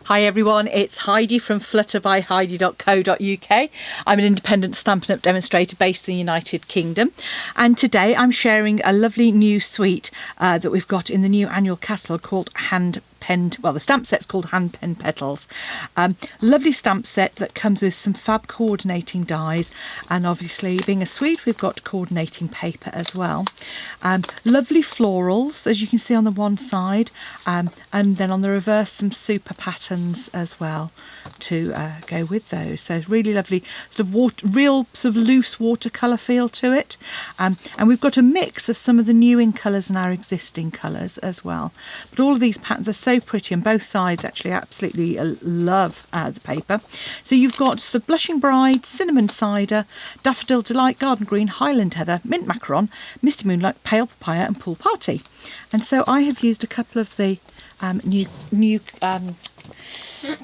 Hi everyone, it's Heidi from flutterbyheidi.co.uk. I'm an independent Stampin' Up! Demonstrator based in the United Kingdom, and today I'm sharing a lovely new suite that we've got in the new annual catalogue called Hand Penned, well, the stamp set's called Hand Penned Petals. Lovely stamp set that comes with some fab coordinating dies, and obviously being a suite we've got coordinating paper as well. Lovely florals, as you can see on the one side, and then on the reverse some super patterns as well to go with those. So really lovely sort of real sort of loose watercolour feel to it, and we've got a mix of some of the new in colours and our existing colours as well. But all of these patterns are so pretty, and both sides actually absolutely love the paper. So you've got sort of Blushing Bride, Cinnamon Cider, Daffodil Delight, Garden Green, Highland Heather, Mint Macaron, Misty Moonlight, Pale Papaya and Pool Party. And so I have used a couple of the new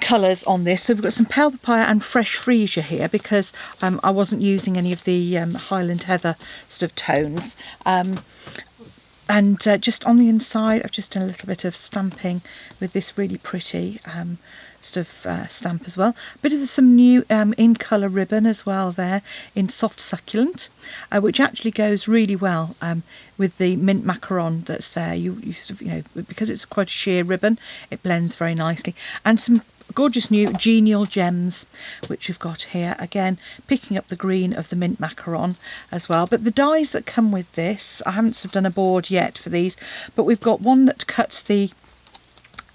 colours on this. So we've got some Pale Papaya and Fresh Freesia here because I wasn't using any of the Highland Heather sort of tones. And just on the inside I've just done a little bit of stamping with this really pretty sort of stamp as well. A bit of some new in colour ribbon as well there in Soft Succulent, which actually goes really well with the Mint Macaron that's there. You sort of, you know, because it's quite a sheer ribbon, it blends very nicely. And some gorgeous new Genial Gems which we've got here, again picking up the green of the Mint Macaron as well. But the dies that come with this, I haven't sort of done a board yet for these, but we've got one that cuts the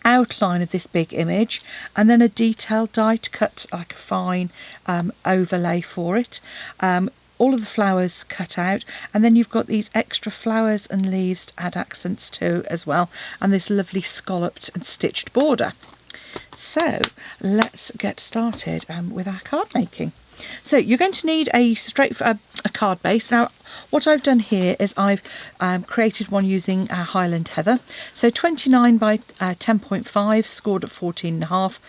outline of this big image, and then a detailed die to cut like a fine overlay for it. All of the flowers cut out, and then you've got these extra flowers and leaves to add accents to as well, and this lovely scalloped and stitched border. So let's get started with our card making. So you're going to need a card base. Now what I've done here is I've created one using Highland Heather. So 29 by 10.5 scored at 14.5,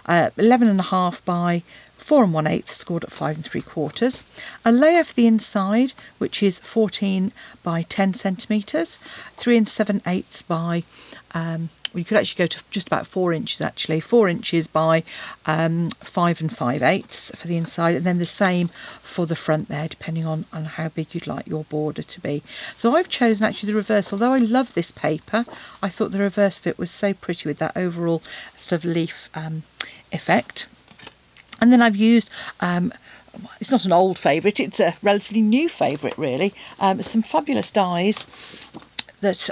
11.5 by 4 1/8 scored at 5 3/4. A layer for the inside which is 14 by 10 centimetres, 3 7/8 by well, you could actually go to just about 4 inches actually, 4 inches by 5 5/8 for the inside, and then the same for the front there, depending on how big you'd like your border to be. So I've chosen actually the reverse. Although I love this paper, I thought the reverse of it was so pretty with that overall sort of leaf effect. And then I've used it's not an old favourite, it's a relatively new favourite really, some fabulous dies that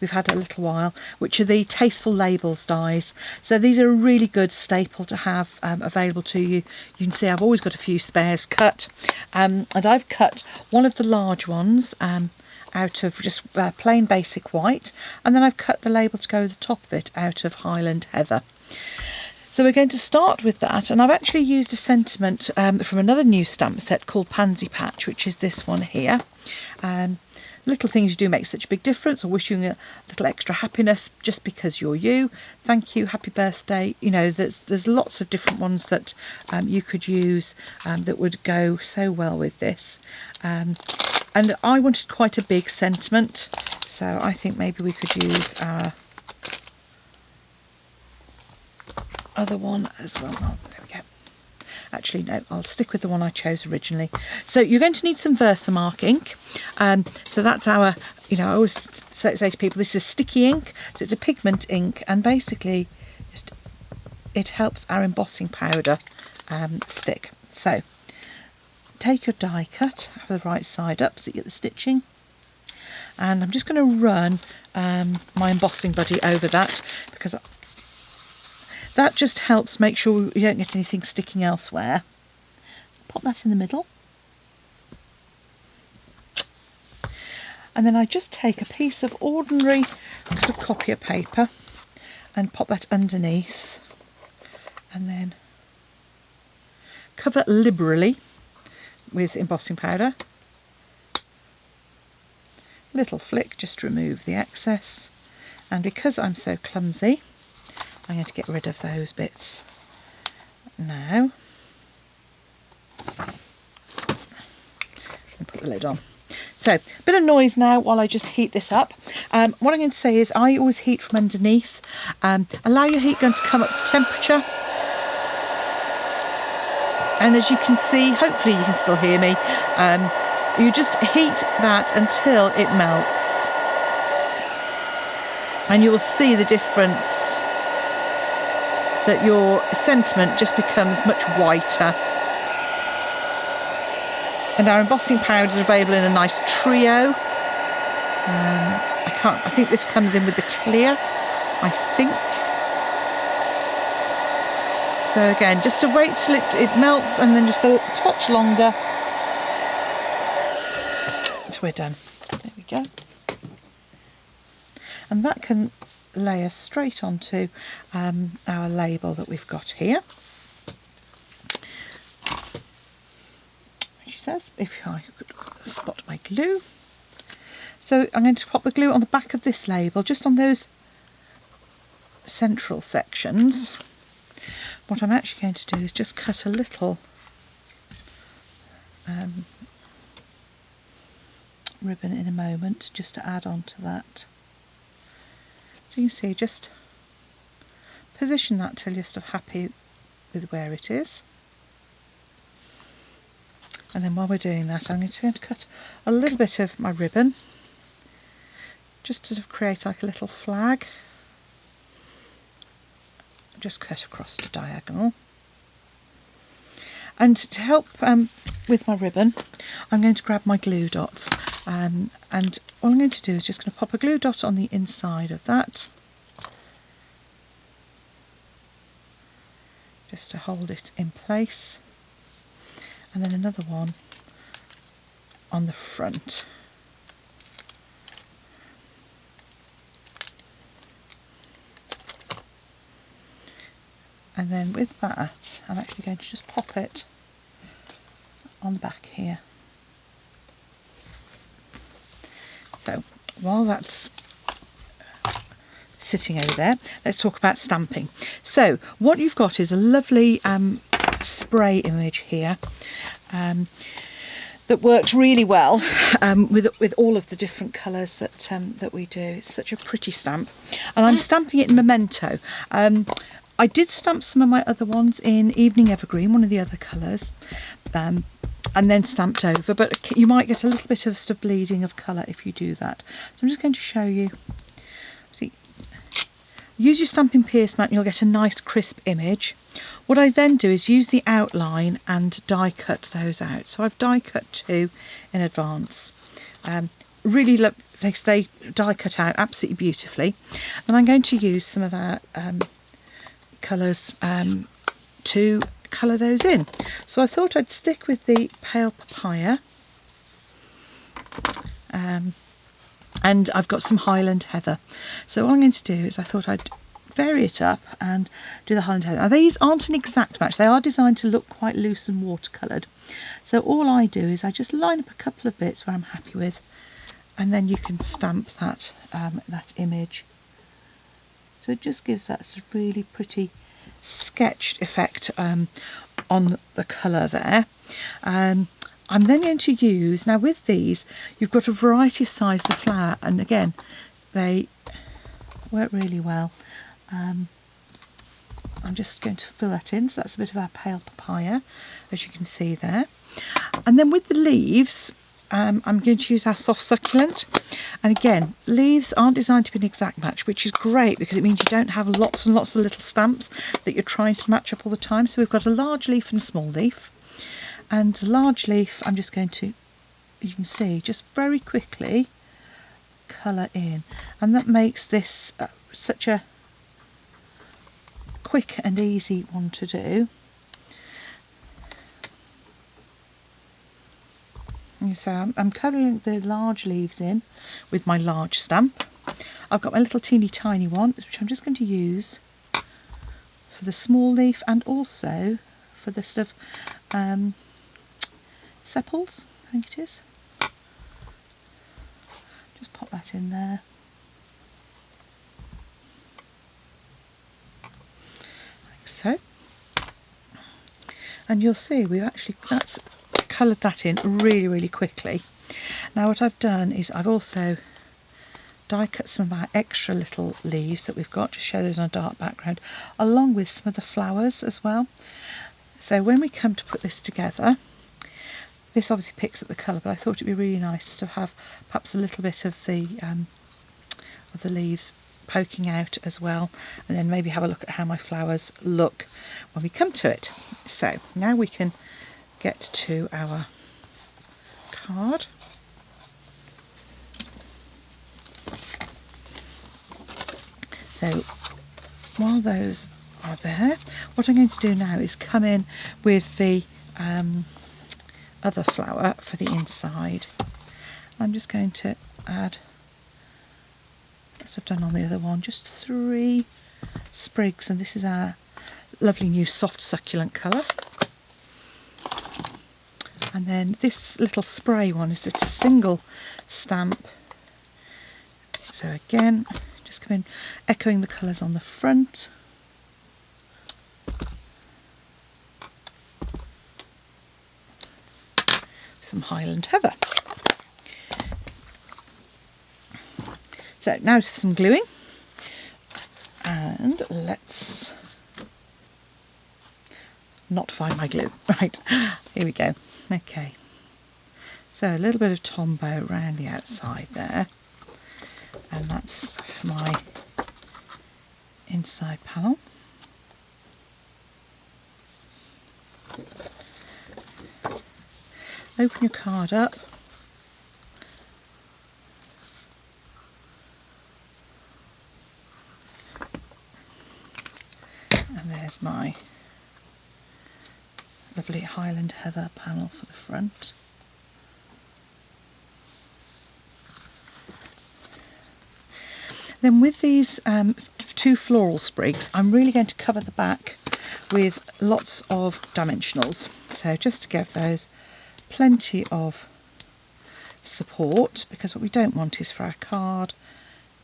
we've had a little while, which are the Tasteful Labels dies. So these are a really good staple to have available to you. You can see I've always got a few spares cut, and I've cut one of the large ones out of just plain basic white, and then I've cut the label to go with the top of it out of Highland Heather. So we're going to start with that, and I've actually used a sentiment from another new stamp set called Pansy Patch, which is this one here. Little things you do make such a big difference, or wishing a little extra happiness just because you're you. Thank you, happy birthday. You know, there's lots of different ones that you could use that would go so well with this. And I wanted quite a big sentiment, so I think maybe we could use our other one as well. Oh, there we go. Actually, no, I'll stick with the one I chose originally. So you're going to need some Versamark ink. So that's our, you know, I always say to people, this is sticky ink. So it's a pigment ink, and basically just it helps our embossing powder stick. So take your die cut, have the right side up so you get the stitching. And I'm just going to run my embossing buddy over that, because that just helps make sure you don't get anything sticking elsewhere. Pop that in the middle. And then I just take a piece of ordinary sort of copier paper and pop that underneath. And then cover liberally with embossing powder. Little flick just to remove the excess. And because I'm so clumsy, I'm going to get rid of those bits now and put the lid on. So So, a bit of noise now while I just heat this up. What I'm going to say is I always heat from underneath. Allow your heat gun to come up to temperature. And as you can see, hopefully you can still hear me, you just heat that until it melts. And you will see the difference, that your sentiment just becomes much whiter. And our embossing powder is available in a nice trio. I think this comes in with the clear, I think. So again, just to wait till it melts, and then just a touch longer. So we're done. There we go. And that can layer straight onto our label that we've got here. She says, if I could spot my glue. So I'm going to pop the glue on the back of this label, just on those central sections. What I'm actually going to do is just cut a little ribbon in a moment, just to add on to that. So you can see, just position that till you're sort of happy with where it is. And then while we're doing that, I'm going to cut a little bit of my ribbon, just to sort of create like a little flag. Just cut across the diagonal. And to help with my ribbon, I'm going to grab my glue dots, and all I'm going to do is just going to pop a glue dot on the inside of that, just to hold it in place, and then another one on the front. And then with that, I'm actually going to just pop it on the back here. So while that's sitting over there, let's talk about stamping. So what you've got is a lovely spray image here that works really well with all of the different colours that we do. It's such a pretty stamp, and I'm stamping it in Memento. I did stamp some of my other ones in Evening Evergreen, one of the other colours, and then stamped over, but you might get a little bit of sort of bleeding of colour if you do that. So I'm just going to show you. See, use your stamping pierce mat and you'll get a nice crisp image. What I then do is use the outline and die cut those out. So I've die cut 2 in advance. Really look, they die cut out absolutely beautifully. And I'm going to use some of our colours to colour those in. So I thought I'd stick with the pale papaya, and I've got some Highland Heather. So what I'm going to do is I thought I'd vary it up and do the Highland Heather. Now these aren't an exact match, they are designed to look quite loose and watercoloured. So all I do is I just line up a couple of bits where I'm happy with, and then you can stamp that that image. So it just gives that sort of really pretty sketched effect on the colour there. I'm then going to use, now with these you've got a variety of sizes of flower, and again they work really well. I'm just going to fill that in, so that's a bit of our pale papaya, as you can see there. And then with the leaves, I'm going to use our soft succulent, and again leaves aren't designed to be an exact match, which is great because it means you don't have lots and lots of little stamps that you're trying to match up all the time. So we've got a large leaf and a small leaf, and the large leaf I'm just going to, you can see, just very quickly colour in, and that makes this such a quick and easy one to do. So I'm colouring the large leaves in with my large stamp. I've got my little teeny tiny one, which I'm just going to use for the small leaf and also for the sort of sepals, I think it is. Just pop that in there. Like so. And you'll see we've actually, that's coloured that in really quickly. Now what I've done is I've also die cut some of our extra little leaves that we've got, to show those on a dark background, along with some of the flowers as well. So when we come to put this together, this obviously picks up the colour, but I thought it'd be really nice to have perhaps a little bit of the leaves poking out as well, and then maybe have a look at how my flowers look when we come to it. So now we can get to our card. So while those are there, what I'm going to do now is come in with the other flower for the inside. I'm just going to add, as I've done on the other one, just 3 sprigs, and this is our lovely new soft succulent colour. And then this little spray one is just a single stamp. So again, just come in, echoing the colours on the front. Some Highland Heather. So now for some gluing, and let's not find my glue. Right, here we go. Okay, so a little bit of Tombow around the outside there, and that's my inside panel. Open your card up, and there's my lovely Highland Heather panel for the front. Then with these 2 floral sprigs, I'm really going to cover the back with lots of dimensionals. So just to give those plenty of support, because what we don't want is for our card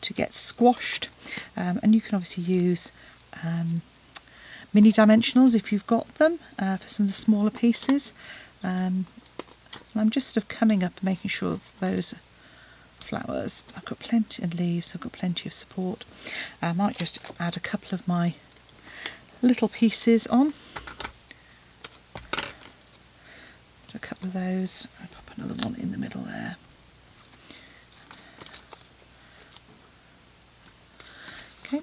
to get squashed. And you can obviously use mini dimensionals if you've got them for some of the smaller pieces. And I'm just sort of coming up and making sure those flowers, I've got plenty of leaves, I've got plenty of support. I might just add a couple of my little pieces on. A couple of those, I'll pop another one in the middle there. Okay.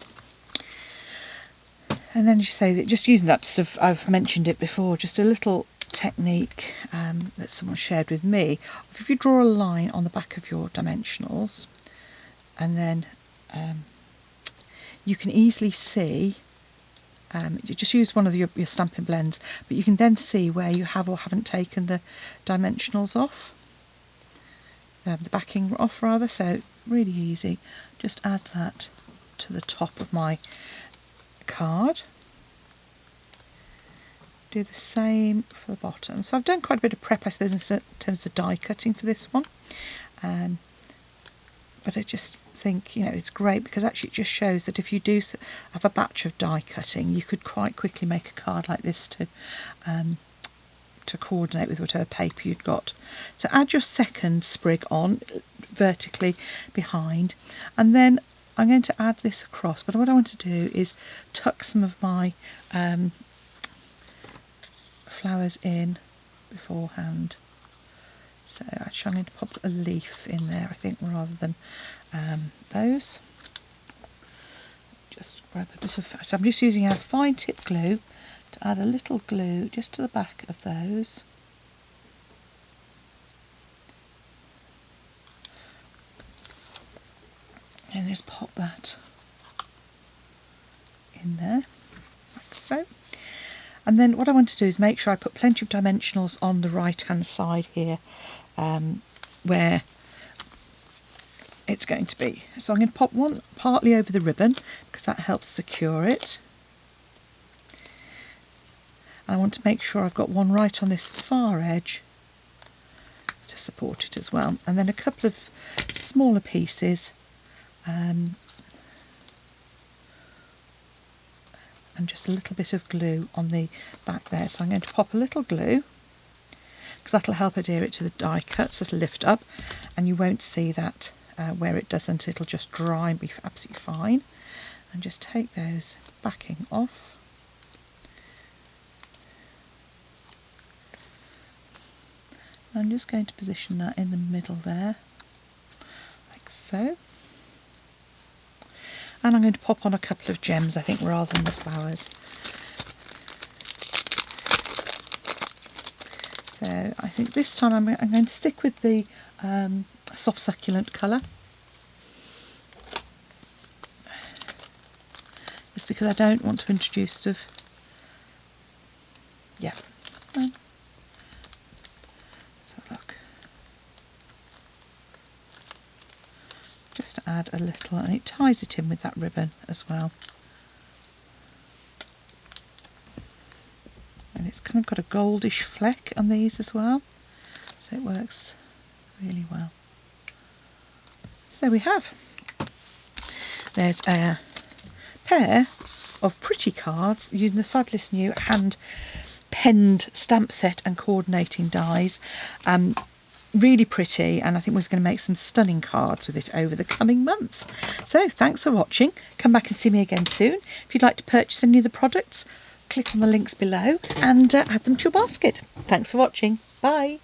And then you say that just using that, sort of, I've mentioned it before, just a little technique that someone shared with me. If you draw a line on the back of your dimensionals, and then you can easily see, you just use one of your stamping blends, but you can then see where you have or haven't taken the dimensionals off, the backing off rather, so really easy. Just add that to the top of my card. Do the same for the bottom. So I've done quite a bit of prep, I suppose, in terms of the die cutting for this one, but I just think, you know, it's great because actually it just shows that if you do have a batch of die cutting, you could quite quickly make a card like this to coordinate with whatever paper you'd got. So add your second sprig on vertically behind, and then I'm going to add this across, but what I want to do is tuck some of my flowers in beforehand. So actually I'm going to pop a leaf in there, I think, rather than those. Just grab a bit of, so I'm just using our fine tip glue to add a little glue just to the back of those. And just pop that in there, like so. And then what I want to do is make sure I put plenty of dimensionals on the right hand side here, where it's going to be. So I'm going to pop one partly over the ribbon because that helps secure it. And I want to make sure I've got one right on this far edge to support it as well. And then a couple of smaller pieces, and just a little bit of glue on the back there. So I'm going to pop a little glue because that'll help adhere it to the die cuts, that'll lift up, and you won't see that where it doesn't. It'll just dry and be absolutely fine. And just take those backing off. I'm just going to position that in the middle there, like so. And I'm going to pop on a couple of gems, I think, rather than the flowers. So I think this time I'm going to stick with the soft succulent colour. Just because I don't want to introduce sort of, yeah. Let's have a look. Just to add a little, and it ties it in with that ribbon as well. And it's kind of got a goldish fleck on these as well, so it works really well. So there we have. There's a pair of pretty cards using the fabulous new hand penned stamp set and coordinating dies. Really pretty, and I think we're going to make some stunning cards with it over the coming months. So thanks for watching. Come back and see me again soon. If you'd like to purchase any of the products, click on the links below and add them to your basket. Thanks for watching. Bye.